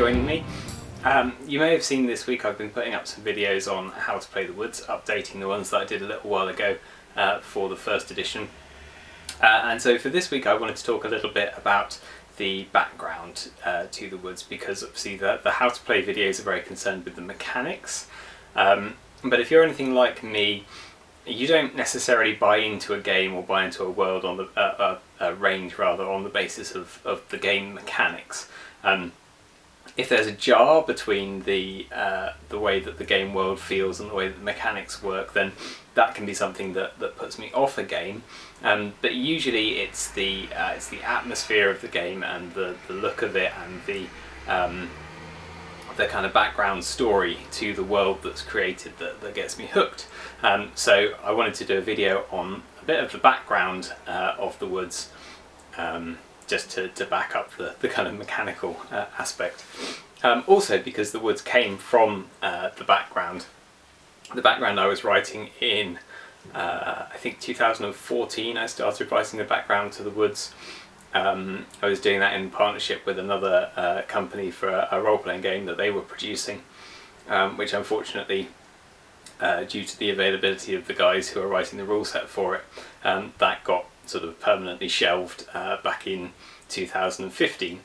joining me. You may have seen this week I've been putting up some videos on how to play the woods, updating the ones that I did a little while ago for the first edition. And so for this week I wanted to talk a little bit about the background to the woods, because obviously the how to play videos are very concerned with the mechanics. But if you're anything like me, you don't necessarily buy into a game or buy into a world on the a range rather on the basis of the game mechanics. If there's a jar between the way that the game world feels and the way that the mechanics work, then that can be something that puts me off a game. But usually it's the atmosphere of the game and the look of it and the kind of background story to the world that's created that gets me hooked. So I wanted to do a video on a bit of the background of the woods, just to back up the kind of mechanical aspect. Also because the woods came from the background I was writing in I think 2014. I started writing the background to the woods. I was doing that in partnership with another company for a role-playing game that they were producing, which unfortunately, due to the availability of the guys who are writing the rule set for it, that got sort of permanently shelved back in 2015.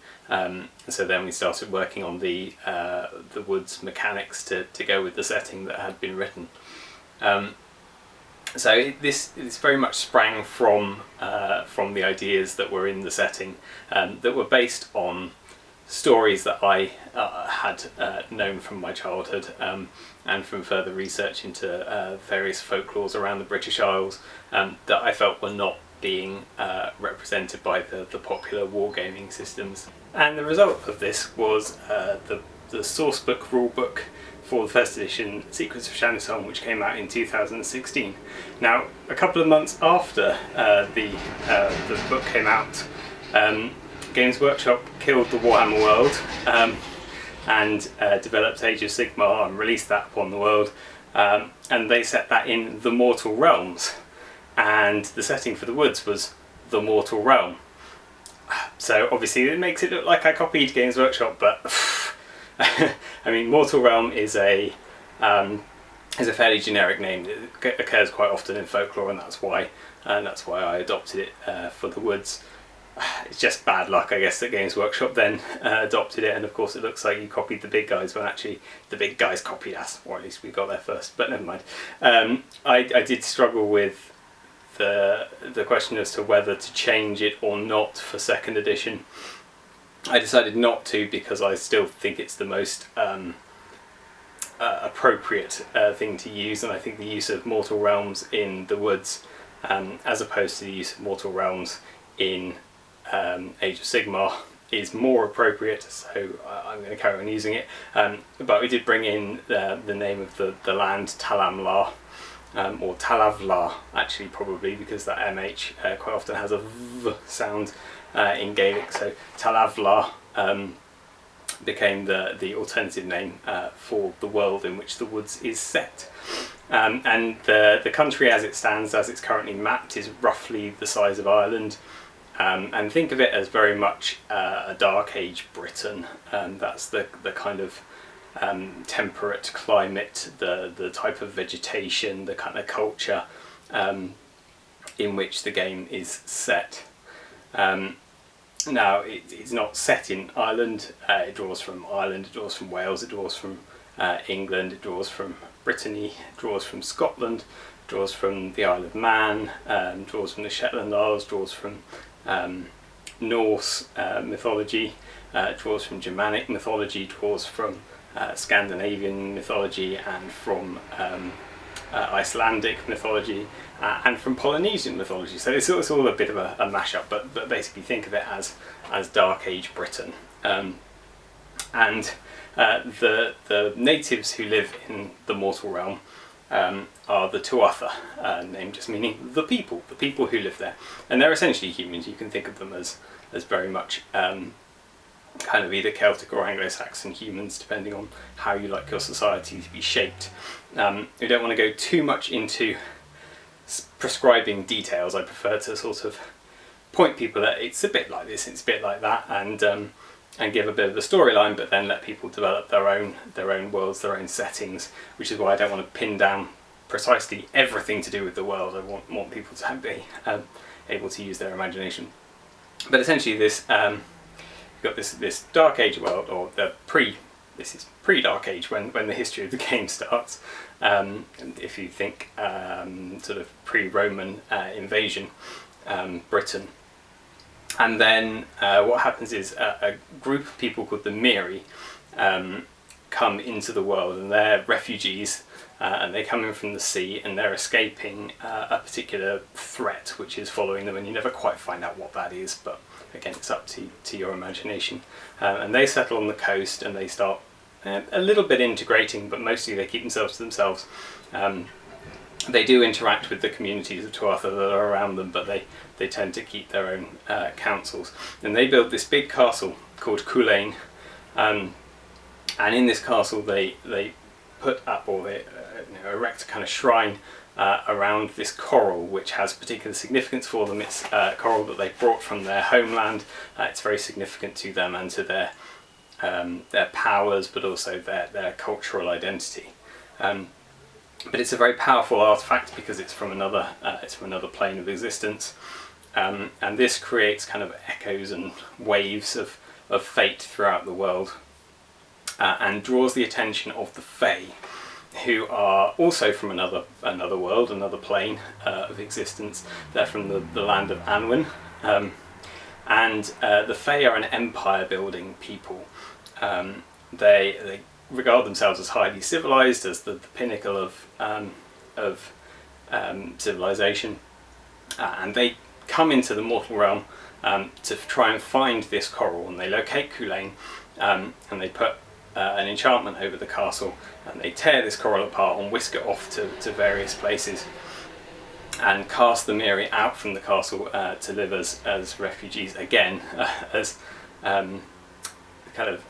So then we started working on the woods mechanics to go with the setting that had been written. So this very much sprang from the ideas that were in the setting, that were based on stories that I had known from my childhood, and from further research into various folklores around the British Isles that I felt were not being represented by the popular wargaming systems. And the result of this was the sourcebook rulebook for the first edition Secrets of Shannon, which came out in 2016. Now, a couple of months after the book came out, Games Workshop killed the Warhammer world and developed Age of Sigmar and released that upon the world, and they set that in the Mortal Realms, and the setting for the woods was the Mortal Realm. So obviously it makes it look like I copied Games Workshop, but I mean, Mortal Realm is a fairly generic name. It occurs quite often in folklore, and that's why I adopted it for the woods. It's just bad luck, I guess, that Games Workshop then adopted it, and of course it looks like you copied the big guys when actually the big guys copied us, or at least we got there first, but never mind. I did struggle with the question as to whether to change it or not for second edition. I decided not to, because I still think it's the most appropriate thing to use, and I think the use of Mortal Realms in the woods, as opposed to the use of Mortal Realms in Age of Sigmar, is more appropriate, so I'm going to carry on using it. But we did bring in the name of the land, Talamlar, or Talavlar actually, probably, because that MH quite often has a V sound in Gaelic, so Talavlar became the alternative name for the world in which the woods is set. And the country as it stands, as it's currently mapped, is roughly the size of Ireland. And think of it as very much a Dark Age Britain. That's the kind of temperate climate, the type of vegetation, the kind of culture in which the game is set. Now, it's not set in Ireland. It draws from Ireland, it draws from Wales, it draws from England, it draws from Brittany, it draws from Scotland, it draws from the Isle of Man, draws from the Shetland Isles, draws from Norse mythology, draws from Germanic mythology, draws from Scandinavian mythology, and from Icelandic mythology, and from Polynesian mythology. So it's all a bit of a mashup, but basically think of it as Dark Age Britain. And the natives who live in the Mortal Realm are the Tuatha, name just meaning the people who live there. And they're essentially humans. You can think of them as very much kind of either Celtic or Anglo-Saxon humans, depending on how you like your society to be shaped. We don't want to go too much into prescribing details. I prefer to sort of point people that it's a bit like this, it's a bit like that, and and give a bit of a storyline, but then let people develop their own worlds, their own settings, which is why I don't want to pin down precisely everything to do with the world. I want people to be able to use their imagination. But essentially, this you've got this Dark Age world, or this is pre-Dark Age when the history of the game starts. And if you think sort of pre-Roman invasion Britain. And then what happens is a group of people called the Miri come into the world, and they're refugees, and they come in from the sea, and they're escaping a particular threat which is following them, and you never quite find out what that is, but again, it's up to your imagination. And they settle on the coast, and they start a little bit integrating, but mostly they keep themselves to themselves. They do interact with the communities of Tuatha that are around them, but they tend to keep their own councils. And they build this big castle called Culain, and in this castle they put up, or they erect a kind of shrine around this coral, which has particular significance for them. It's coral that they brought from their homeland. It's very significant to them and to their powers, but also their cultural identity. But it's a very powerful artifact because it's from another plane of existence, and this creates kind of echoes and waves of fate throughout the world, and draws the attention of the Fae, who are also from another world, another plane of existence. They're from the land of Anwen, and the Fae are an empire-building people. They regard themselves as highly civilized, as the pinnacle of civilization, and they come into the mortal realm to try and find this coral, and they locate Culain, and they put an enchantment over the castle, and they tear this coral apart and whisk it off to various places, and cast the Miri out from the castle to live as refugees again, as kind of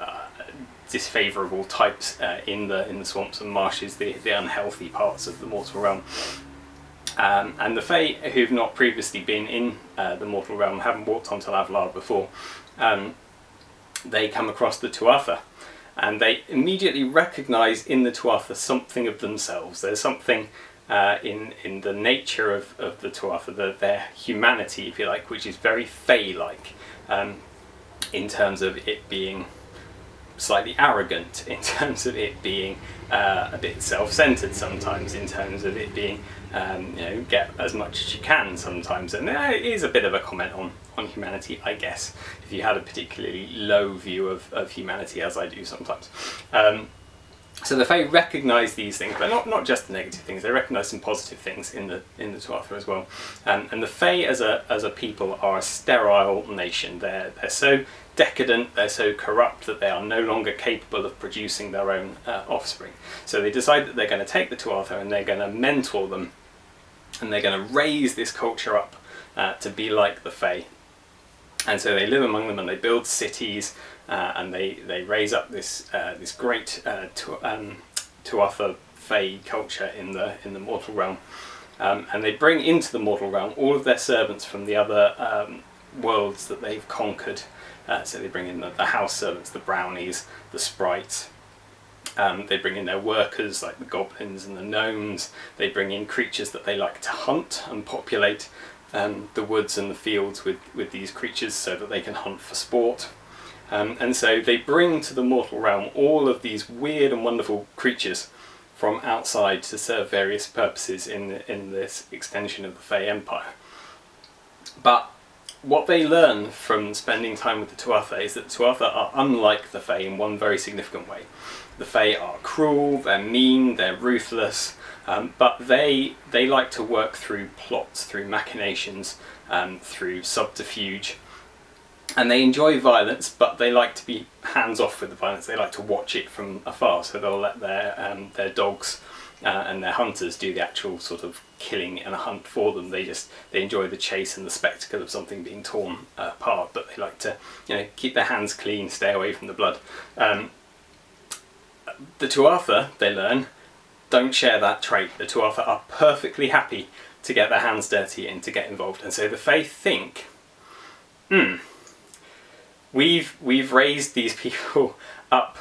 disfavourable types in the swamps and marshes, the unhealthy parts of the mortal realm. And the Fae, who've not previously been in the mortal realm, haven't walked onto Lavlar before, they come across the Tuatha, and they immediately recognise in the Tuatha something of themselves. There's something in the nature of the Tuatha, their humanity, if you like, which is very Fae-like, in terms of it being slightly arrogant, in terms of it being a bit self-centered sometimes, in terms of it being get as much as you can sometimes, and it is a bit of a comment on humanity, I guess, if you had a particularly low view of humanity, as I do sometimes. So the Fae recognise these things, but not just the negative things. They recognise some positive things in the Tuatha as well. And the Fae as a people are a sterile nation. They're so decadent, they're so corrupt that they are no longer capable of producing their own offspring. So they decide that they're going to take the Tuatha and they're going to mentor them, and they're going to raise this culture up to be like the Fae. And so they live among them, and they build cities, and they raise up this great Tuatha Fae culture in the mortal realm, and they bring into the mortal realm all of their servants from the other worlds that they've conquered. So they bring in the house servants, the brownies, the sprites. They bring in their workers like the goblins and the gnomes. They bring in creatures that they like to hunt and populate the woods and the fields with these creatures so that they can hunt for sport. And so they bring to the mortal realm all of these weird and wonderful creatures from outside to serve various purposes in this extension of the Fae Empire. But what they learn from spending time with the Tuatha is that the Tuatha are unlike the Fae in one very significant way. The Fae are cruel, they're mean, they're ruthless, but they like to work through plots, through machinations, through subterfuge. And they enjoy violence, but they like to be hands-off with the violence. They like to watch it from afar, so they'll let their dogs and their hunters do the actual sort of killing and a hunt for them. They enjoy the chase and the spectacle of something being torn apart, but they like to keep their hands clean, stay away from the blood. The Tuatha, they learn, don't share that trait. The Tuatha are perfectly happy to get their hands dirty and to get involved. And so the Fae think, we've raised these people up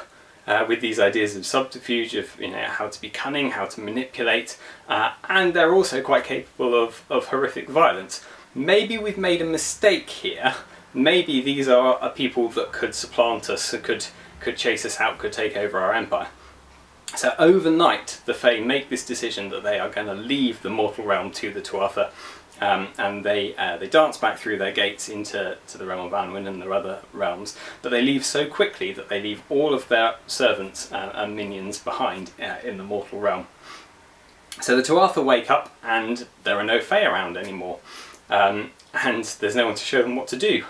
with these ideas of subterfuge, of how to be cunning, how to manipulate, and they're also quite capable of horrific violence. Maybe we've made a mistake here. Maybe these are people that could supplant us, could chase us out, could take over our empire. So overnight, the Fae make this decision that they are going to leave the mortal realm to the Tuatha, and they dance back through their gates into the realm of Anwin and their other realms, but they leave so quickly that they leave all of their servants and minions behind in the mortal realm. So the Tuatha wake up and there are no Fae around anymore, and there's no one to show them what to do.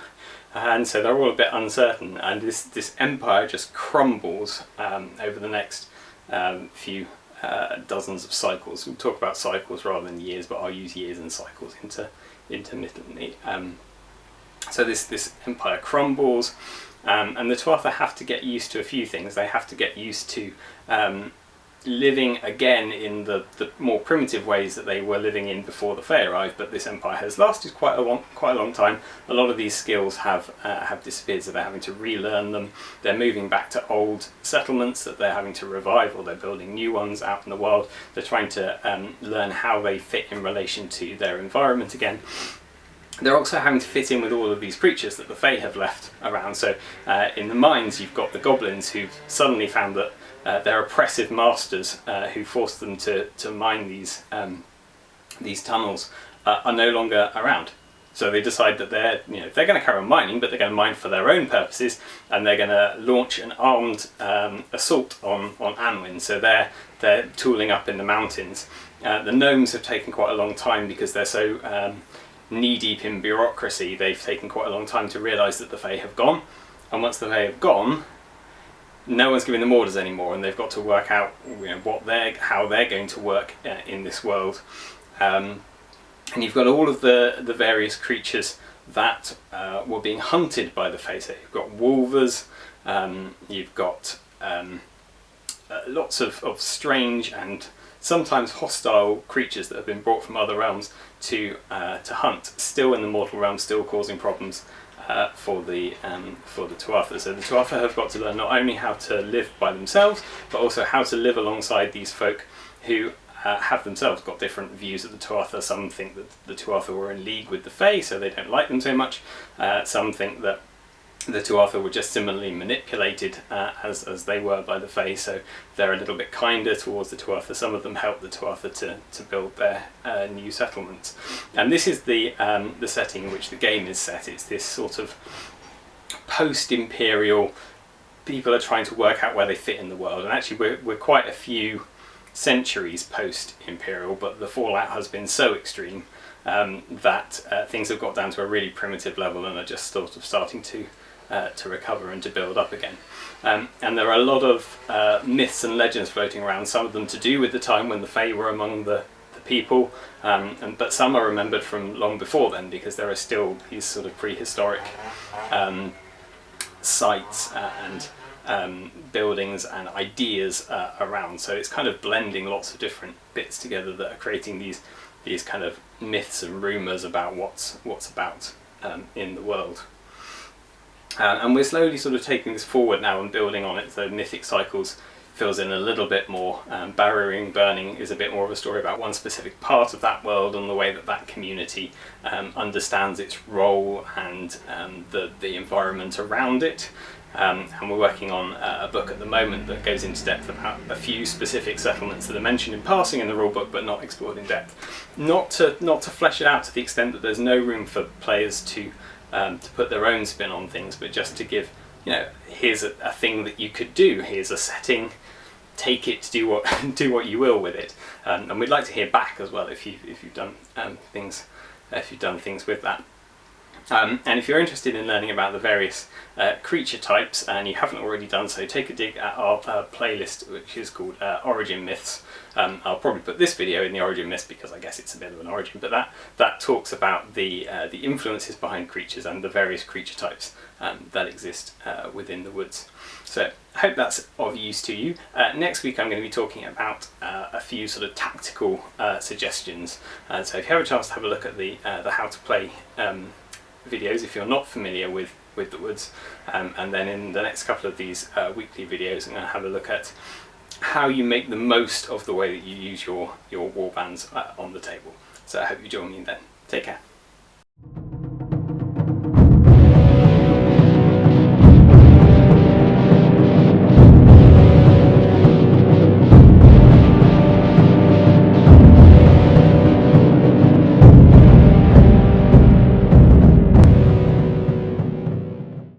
And so they're all a bit uncertain, and this empire just crumbles over the next few dozens of cycles. We'll talk about cycles rather than years, but I'll use years and cycles intermittently. So this empire crumbles, and the Tuatha have to get used to a few things. They have to get used to living again in the more primitive ways that they were living in before the Fae arrived, but this empire has lasted quite a long time. A lot of these skills have disappeared, so they're having to relearn them. They're moving back to old settlements that they're having to revive, or they're building new ones out in the wild. They're trying to learn how they fit in relation to their environment again. They're also having to fit in with all of these creatures that the Fae have left around. So in the mines you've got the goblins who've suddenly found that their oppressive masters who forced them to mine these tunnels are no longer around. So they decide that they're going to carry on mining, but they're going to mine for their own purposes, and they're going to launch an armed assault on Anwin. So they're tooling up in the mountains. The gnomes have taken quite a long time because they're so knee-deep in bureaucracy. They've taken quite a long time to realise that the Fae have gone, and once the Fae have gone, no one's giving them orders anymore, and they've got to work out how they're going to work in this world. And you've got all of the various creatures that were being hunted by the Fae. So you've got wolvers, you've got lots of strange and sometimes hostile creatures that have been brought from other realms to hunt, still in the mortal realm, still causing problems for the Tuatha. So the Tuatha have got to learn not only how to live by themselves, but also how to live alongside these folk who have themselves got different views of the Tuatha. Some think that the Tuatha were in league with the Fae, so they don't like them so much. Some think that the Tuatha were just similarly manipulated as they were by the Fae, so they're a little bit kinder towards the Tuatha. Some of them help the Tuatha to build their new settlements. And this is the setting in which the game is set. It's this sort of post-imperial, people are trying to work out where they fit in the world, and actually we're quite a few centuries post-imperial, but the fallout has been so extreme that things have got down to a really primitive level and are just sort of starting to recover and to build up again. And there are a lot of myths and legends floating around, some of them to do with the time when the Fae were among the people, but some are remembered from long before then, because there are still these sort of prehistoric sites and buildings and ideas around. So it's kind of blending lots of different bits together that are creating these kind of myths and rumours about what's about in the world. And we're slowly sort of taking this forward now and building on it. So Mythic Cycles fills in a little bit more. Barriering Burning is a bit more of a story about one specific part of that world and the way that community understands its role and the environment around it. And we're working on a book at the moment that goes into depth about a few specific settlements that are mentioned in passing in the rulebook but not explored in depth. Not to flesh it out to the extent that there's no room for players to put their own spin on things, but just to give, here's a thing that you could do, here's a setting, take it, do what you will with it. And we'd like to hear back as well if you've done things with that. And if you're interested in learning about the various creature types and you haven't already done so, take a dig at our playlist, which is called Origin Myths. I'll probably put this video in the Origin Myths because I guess it's a bit of an origin, but that talks about the influences behind creatures and the various creature types that exist within the woods. So I hope that's of use to you. Next week I'm going to be talking about a few sort of tactical suggestions. So if you have a chance to have a look at the how to play videos, if you're not familiar with with the woods. And then in the next couple of these weekly videos, I'm going to have a look at how you make the most of the way that you use your warbands on the table. So I hope you join me then. Take care.